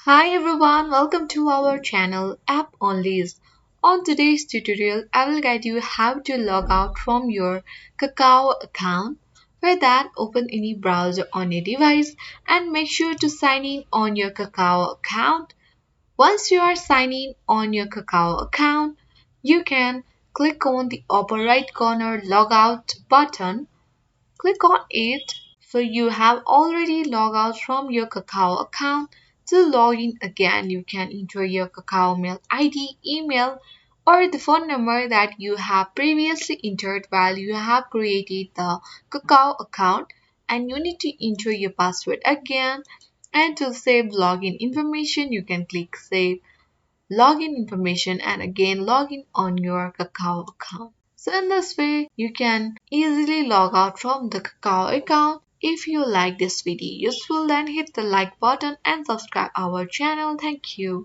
Hi everyone, welcome to our channel App Onlys. On today's tutorial, I will guide you how to log out from your Kakao account. For that, open any browser on your device and make sure to sign in on your Kakao account. Once you are signed in on your Kakao account, you can click on the upper right corner Logout button. Click on it so you have already logged out from your Kakao account. To log in again, you can enter your Kakao mail ID, email, or the phone number that you have previously entered while you have created the Kakao account, and you need to enter your password again. And to save login information, you can click Save Login Information and again log in on your Kakao account. So in this way, you can easily log out from the Kakao account. If you like this video useful, then hit the like button and subscribe our channel. Thank you.